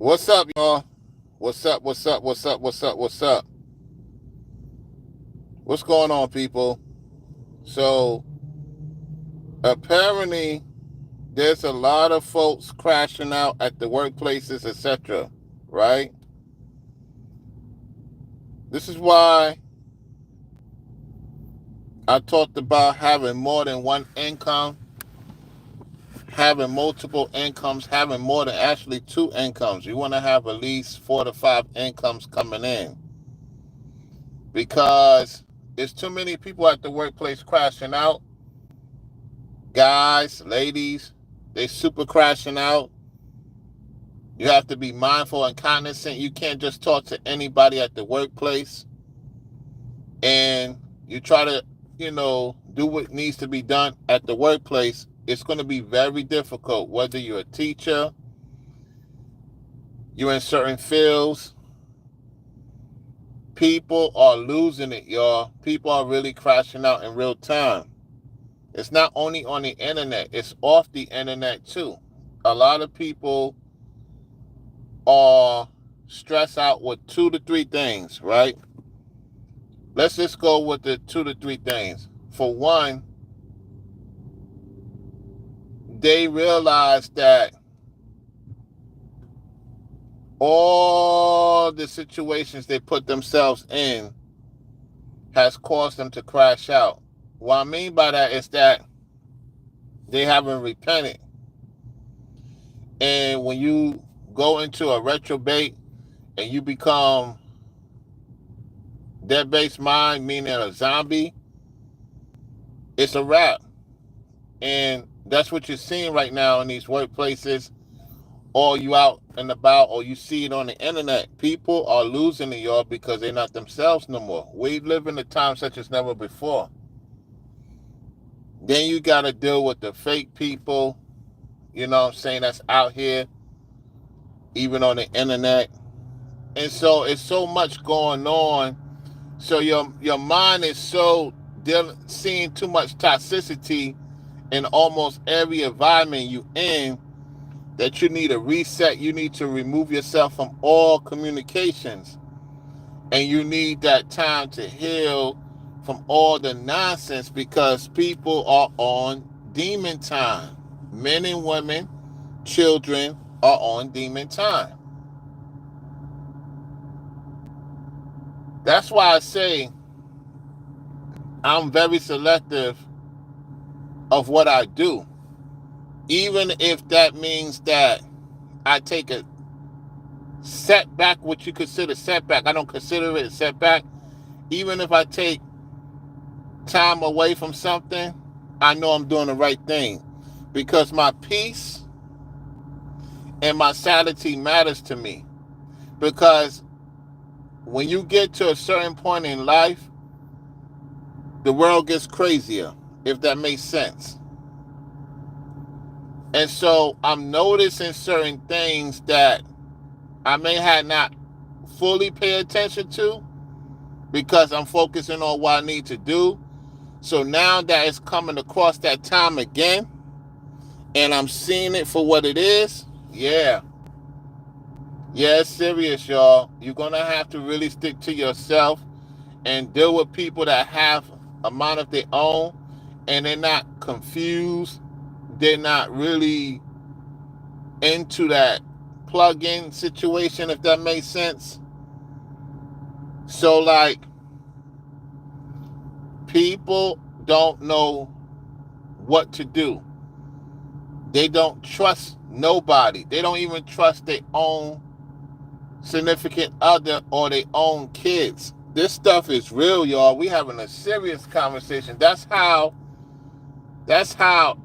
What's up, y'all? What's up? What's up? What's up? What's up? What's up? What's going on, people? So, apparently, there's a lot of folks crashing out at the workplaces, etc. Right? This is why I talked about having more than one income, having multiple incomes, having more than actually two incomes. You want to have at least 4 to 5 incomes coming in because there's too many people at the workplace crashing out. Guys, ladies, they super crashing out. You have to be mindful and cognizant. You can't just talk to anybody at the workplace. And you try to, do what needs to be done at the workplace. It's going to be very difficult, whether you're a teacher, you're in certain fields. People are losing it, y'all. People are really crashing out in real time. It's not only on the internet, it's off the internet too. A lot of people are stressed out with 2 to 3 things, right? Let's just go with the 2 to 3 things. For one, they realize that all the situations they put themselves in has caused them to crash out. What I mean by that is that they haven't repented. And when you go into a retrobate and you become dead-based mind, meaning a zombie, it's a wrap. And that's what you're seeing right now in these workplaces, or you out and about, or you see it on the internet. People are losing it, y'all, because they're not themselves no more. We live in a time such as never before. Then you got to deal with the fake people, that's out here, even on the internet. And so it's so much going on. So your mind is so seeing too much toxicity in almost every environment you in that you need a reset. You need to remove yourself from all communications. And you need that time to heal from all the nonsense because people are on demon time. Men and women, children are on demon time. That's why I say I'm very selective of what I do. Even if that means that I take a setback, what you consider setback, I don't consider it a setback. Even if I take time away from something, I know I'm doing the right thing because my peace and my sanity matters to me. Because when you get to a certain point in life, the world gets crazier, if that makes sense. And so I'm noticing certain things that I may have not fully pay attention to because I'm focusing on what I need to do. So now that it's coming across that time again and I'm seeing it for what it is, yeah, it's serious, y'all. You're going to have to really stick to yourself and deal with people that have a mind of their own and they're not confused. They're not really into that plug-in situation, if that makes sense. So, like, people don't know what to do. They don't trust nobody. They don't even trust their own significant other or their own kids. This stuff is real, y'all. We having a serious conversation. That's how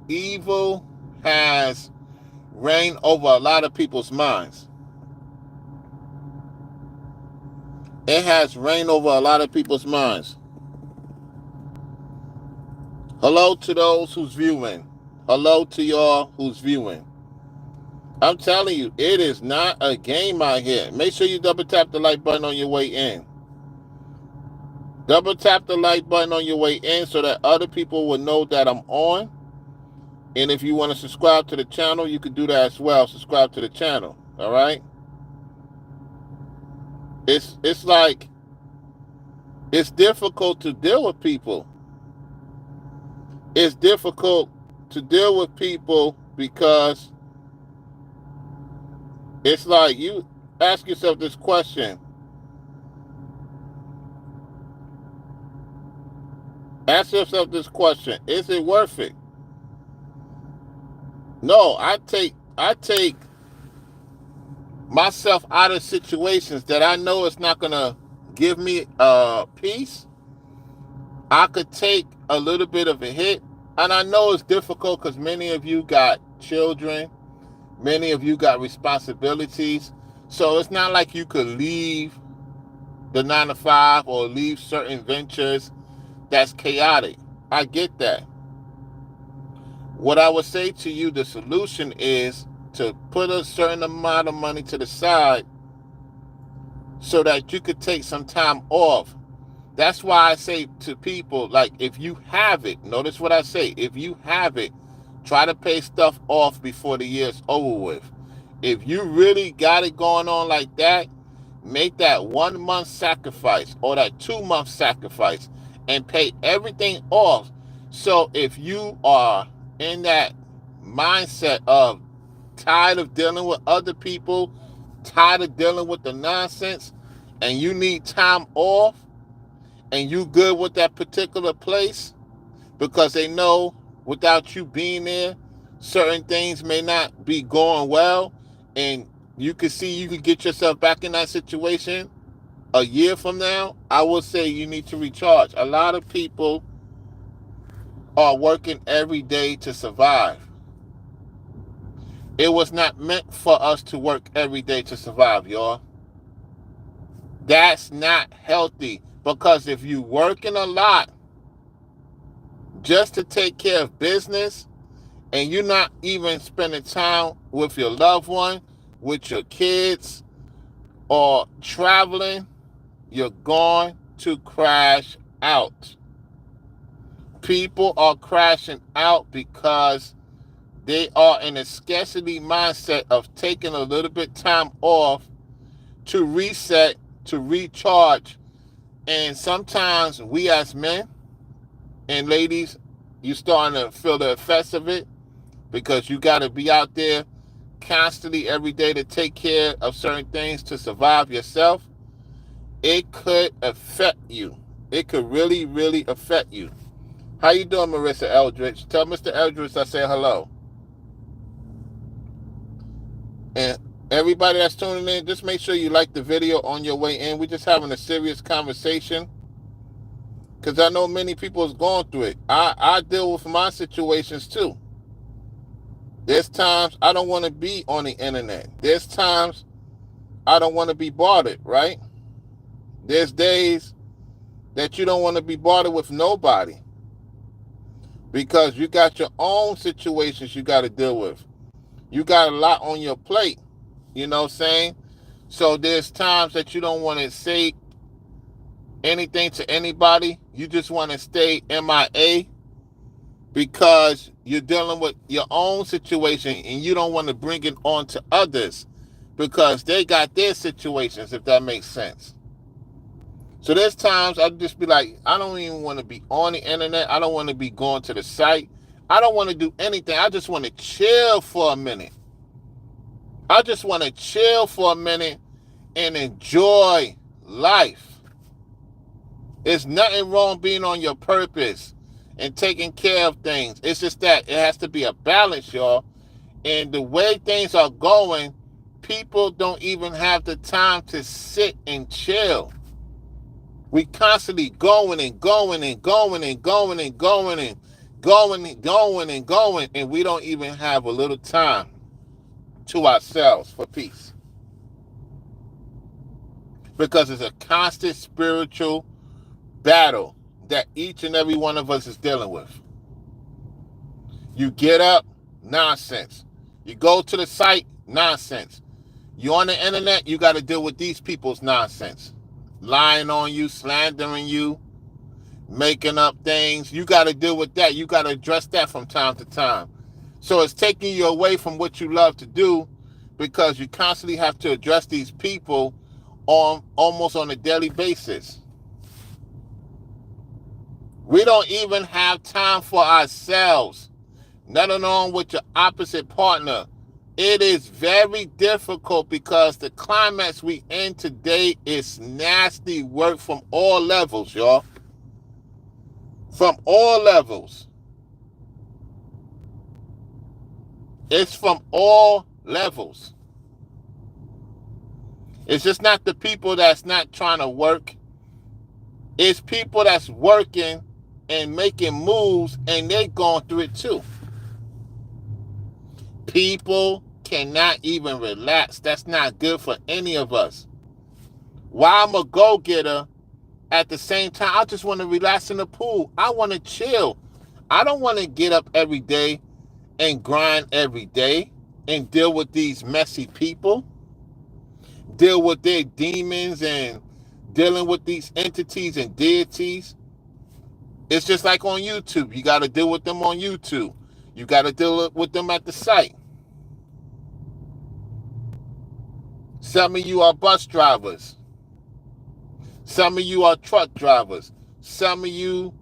evil has reigned over a lot of people's minds. It has reigned over a lot of people's minds. Hello to those who's viewing. Hello to y'all who's viewing. I'm telling you, it is not a game out here. Make sure you double tap the like button on your way in. Double tap the like button on your way in so that other people will know that I'm on. And if you want to subscribe to the channel, you can do that as well. Subscribe to the channel. All right? It's like it's difficult to deal with people. It's difficult to deal with people because it's like you ask yourself this question. Ask yourself this question. Is it worth it? No, I take myself out of situations that I know it's not gonna give me peace. I could take a little bit of a hit. And I know it's difficult because many of you got children, many of you got responsibilities. So it's not like you could leave the 9 to 5 or leave certain ventures that's chaotic. I get that. What I would say to you, the solution is to put a certain amount of money to the side so that you could take some time off. That's why I say to people, like, if you have it, notice what I say, if you have it, try to pay stuff off before the year's over with. If you really got it going on like that, make that 1 month sacrifice or that 2 month sacrifice and pay everything off. So if you are in that mindset of tired of dealing with other people, tired of dealing with the nonsense, and you need time off, and you good with that particular place because they know without you being there, certain things may not be going well, and you can see you can get yourself back in that situation a year from now, I will say you need to recharge. A lot of people are working every day to survive. It was not meant for us to work every day to survive, y'all. That's not healthy, because if you working a lot just to take care of business and you're not even spending time with your loved one, with your kids, or traveling, you're going to crash out. People are crashing out because they are in a scarcity mindset of taking a little bit time off to reset, to recharge. And sometimes we as men and ladies, you're starting to feel the effects of it because you got to be out there constantly every day to take care of certain things to survive yourself. It could affect you. It could really, really affect you. How you doing, Marissa Eldridge? Tell Mr. Eldridge I say hello. And everybody that's tuning in, just make sure you like the video on your way in. We're just having a serious conversation because I know many people is going through it. I deal with my situations too. There's times I don't want to be on the internet. There's times I don't want to be bothered, right? There's days that you don't want to be bothered with nobody because you got your own situations you got to deal with. You got a lot on your plate, you know what I'm saying? So there's times that you don't want to say anything to anybody. You just want to stay MIA because you're dealing with your own situation and you don't want to bring it on to others because they got their situations, if that makes sense. So there's times I'll just be like, I don't even want to be on the internet. I don't want to be going to the site. I don't want to do anything. I just want to chill for a minute. I just want to chill for a minute and enjoy life. There's nothing wrong being on your purpose and taking care of things. It's just that it has to be a balance, y'all. And the way things are going, people don't even have the time to sit and chill. We constantly going and going and going and going and going and going and going and going, and we don't even have a little time to ourselves for peace. Because it's a constant spiritual battle that each and every one of us is dealing with. You get up, nonsense. You go to the site, nonsense. You on the internet, you got to deal with these people's nonsense. Lying on you, slandering you, making up things. You got to deal with that. You got to address that from time to time. So it's taking you away from what you love to do because you constantly have to address these people on almost on a daily basis. We don't even have time for ourselves, let alone with your opposite partner. It is very difficult because the climax we in today is nasty work from all levels, y'all. From all levels. It's from all levels. It's just not the people that's not trying to work. It's people that's working and making moves, and they're going through it too. People cannot even relax. That's not good for any of us. While I'm a go-getter, at the same time, I just want to relax in the pool. I want to chill. I don't want to get up every day and grind every day and deal with these messy people, deal with their demons and dealing with these entities and deities. It's just like on YouTube. You got to deal with them on YouTube. You got to deal with them at the site. Some of you are bus drivers. Some of you are truck drivers. Some of you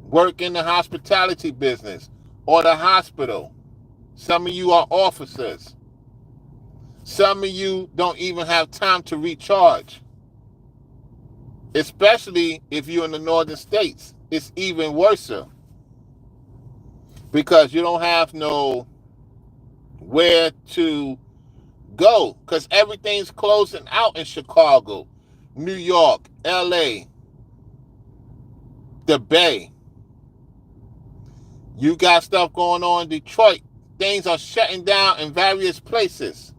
work in the hospitality business or the hospital. Some of you are officers. Some of you don't even have time to recharge. Especially if you're in the northern states. It's even worse because you don't have no where to go because everything's closing out in Chicago, New York, LA, the Bay. You got stuff going on in Detroit. Things are shutting down in various places.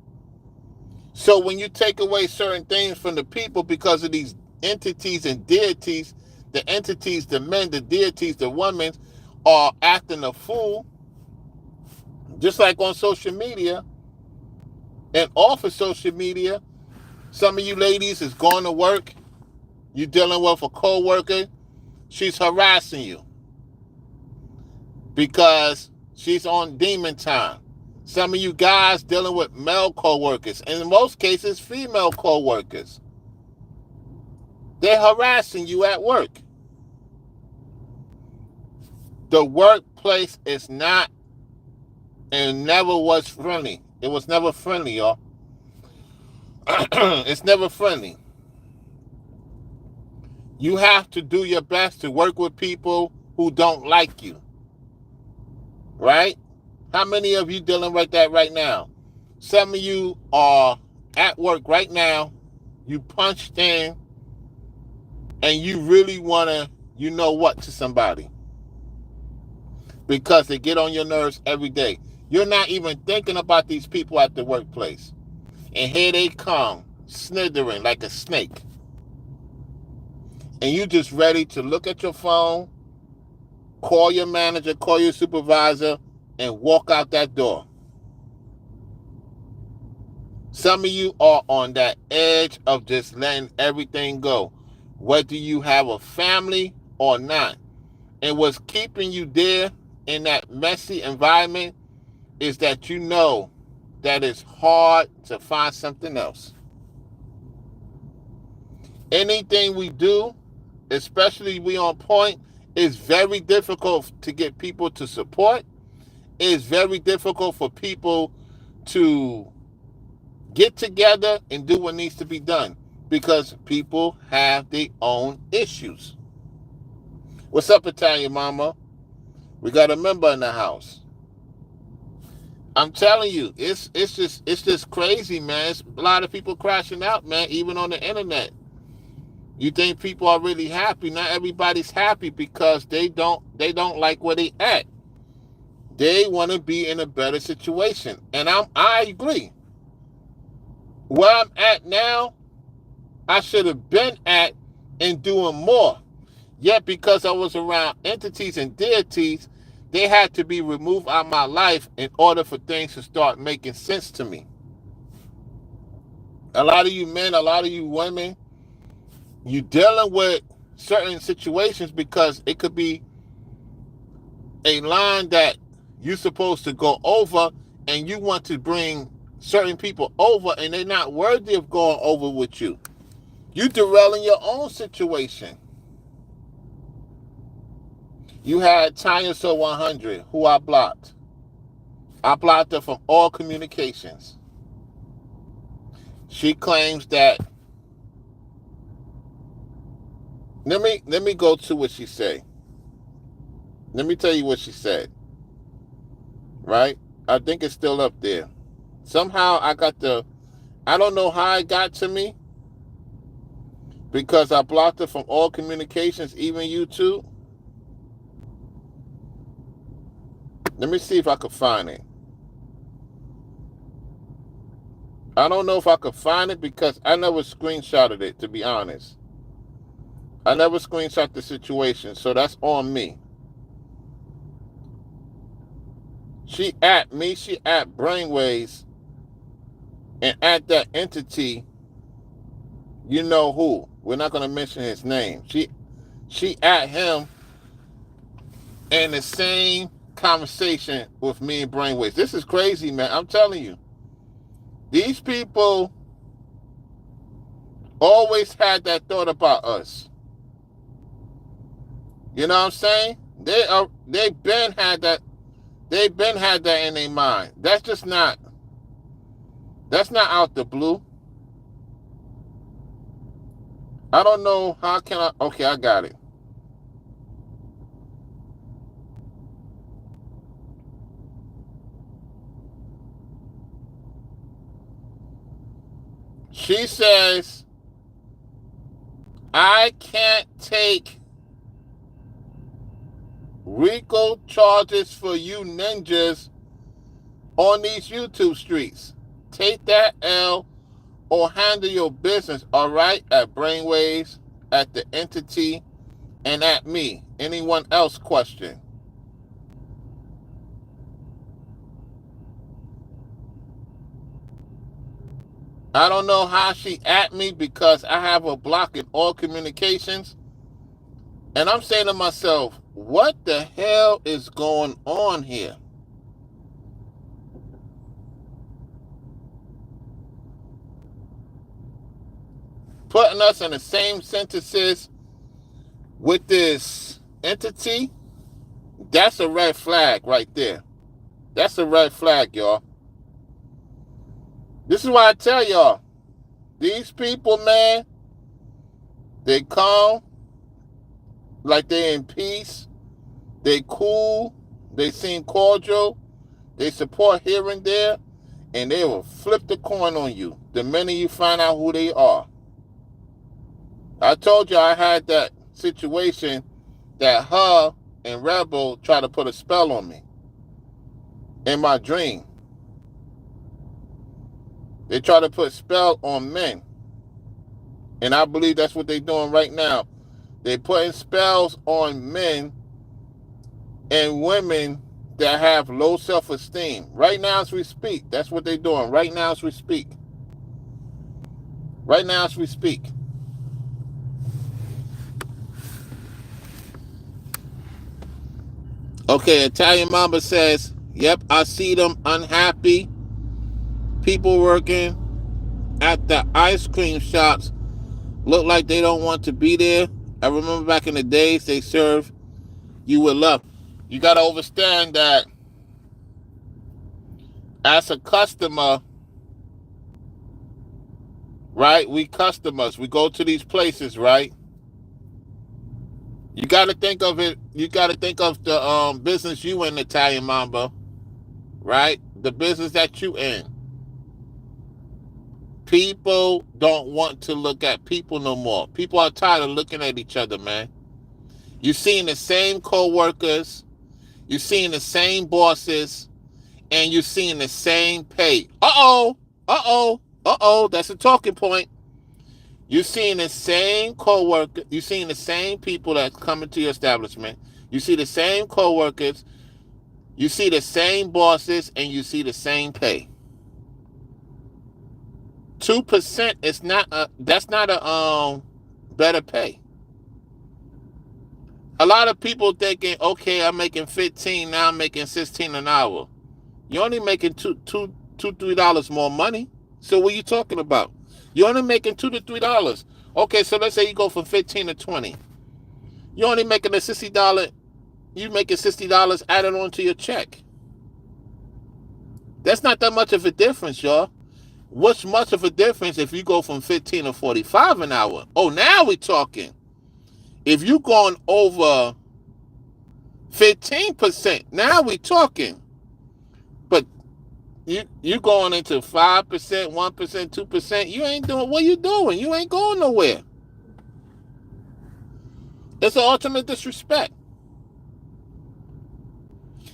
So when you take away certain things from the people because of these entities and deities, the entities, the men, the deities, the women are acting a fool, just like on social media and off of social media. Some of you ladies is going to work, you're dealing with a co-worker, she's harassing you because she's on demon time. Some of you guys dealing with male co-workers, and in most cases, female co-workers. They're harassing you at work. The workplace is not and never was friendly. It was never friendly, y'all. It's never friendly. You have to do your best to work with people who don't like you. Right? How many of you dealing with that right now? Some of you are at work right now. You punched in and you really want to, you know what, to somebody. Because they get on your nerves every day. You're not even thinking about these people at the workplace. And here they come, slithering like a snake. And you just ready to look at your phone, call your manager, call your supervisor, and walk out that door. Some of you are on that edge of just letting everything go, whether you have a family or not. And what's keeping you there in that messy environment is that you know that it's hard to find something else. Anything we do, especially we on point, is very difficult to get people to support. It's very difficult for people to get together and do what needs to be done because people have their own issues. What's up, Italian Mama? We got a member in the house. I'm telling you, it's just crazy, man. It's a lot of people crashing out, man, even on the internet. You think people are really happy? Not everybody's happy because they don't like where they at. They want to be in a better situation. And I agree. Where I'm at now, I should have been at and doing more. Yet because I was around entities and deities, they had to be removed out of my life in order for things to start making sense to me. A lot of you men, a lot of you women, you dealing with certain situations because it could be a line that you're supposed to go over and you want to bring certain people over and they're not worthy of going over with you. You derailing your own situation. You had Tanya So 100, who I blocked. I blocked her from all communications. She claims that. Let me go to what she said. Let me tell you what she said. Right? I think it's still up there. Somehow I don't know how it got to me, because I blocked her from all communications, even YouTube. Let me see if I could find it. I don't know if I could find it because I never screenshotted it, to be honest. I never screenshot the situation, so that's on me. She at Brainwaves, and at that entity, you know who. We're not going to mention his name. She at him in the same conversation with me and Brainwaves. This is crazy, man. I'm telling you. These people always had that thought about us. You know what I'm saying? They've been had that in their mind. That's not out the blue. I don't know how can I. Okay, I got it. She says, I can't take RICO charges for you ninjas on these YouTube streets. Take that L or handle your business, all right? At Brainwaves, at the entity, and at me. Anyone else question? I don't know how she at me because I have her blocked in all communications. And I'm saying to myself, what the hell is going on here? Putting us in the same sentences with this entity, that's a red flag right there. That's a red flag, y'all. This is why I tell y'all, these people, man, they calm, like they're in peace, they cool, they seem cordial, they support here and there, and they will flip the coin on you the minute you find out who they are. I told you I had that situation that her and Rebel tried to put a spell on me in my dream. They try to put spell on men. And I believe that's what they're doing right now. They're putting spells on men and women that have low self-esteem. Right now as we speak, that's what they're doing. Right now as we speak. Right now as we speak. Okay, Italian Mamba says, yep, I see them unhappy. People working at the ice cream shops look like they don't want to be there. I remember back in the days they served you with love. You got to understand that as a customer, right? We customers. We go to these places, right? You got to think of it. You got to think of the business you in, Italian Mamba, right? The business that you in. People don't want to look at people no more. People are tired of looking at each other, man. You're seeing the same co-workers, you're seeing the same bosses, and you're seeing the same pay. That's a talking point. You're seeing the same co-worker, you're seeing the same people that come into your establishment. You see the same co-workers, you see the same bosses, and you see the same pay. 2% is not that's not a better pay. A lot of people thinking, okay, I'm making 15, now I'm making 16 an hour. You're only making $2-3 more money. So what are you talking about? You're only making $2 to $3. Okay, so let's say you go from 15 to 20. You're only making a $60. You making $60 added on to your check. That's not that much of a difference, y'all. What's much of a difference if you go from 15 to 45 an hour? Oh, now we're talking. If you going over 15%, now we're talking. But you going into 5%, 1%, 2%, you ain't doing what you doing. You ain't going nowhere. It's an ultimate disrespect.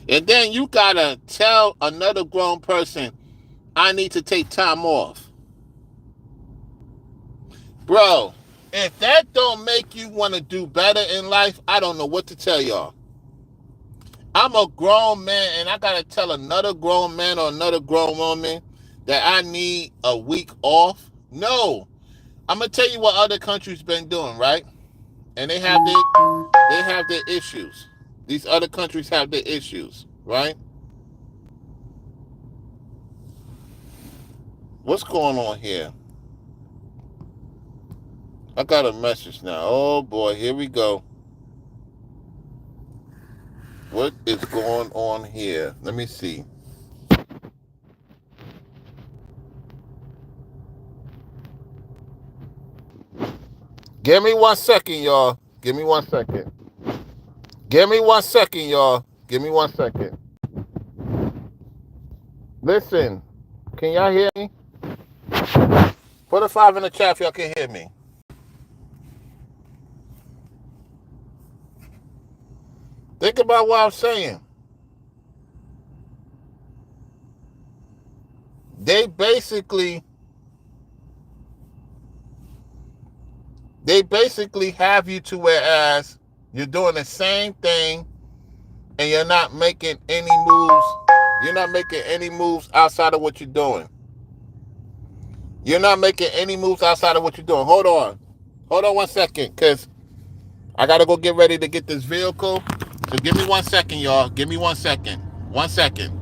And then you gotta tell another grown person, I need to take time off. Bro, if that don't make you want to do better in life, I don't know what to tell y'all. I'm a grown man and I gotta tell another grown man or another grown woman that I need a week off. No. I'm gonna tell you what other countries been doing, right? And they have their issues. These other countries have their issues, right? What's going on here? I got a message now. Oh boy, here we go. What is going on here? Let me see. Give me 1 second, y'all. Give me 1 second. Give me 1 second, y'all. Give me 1 second. Listen, can y'all hear me? Put a 5 in the chat if y'all can hear me. Think about what I'm saying. They basically have you to whereas you're doing the same thing and you're not making any moves. You're not making any moves outside of what you're doing. You're not making any moves outside of what you're doing. Hold on 1 second, because I got to go get ready to get this vehicle. So give me 1 second, y'all. Give me 1 second. 1 second.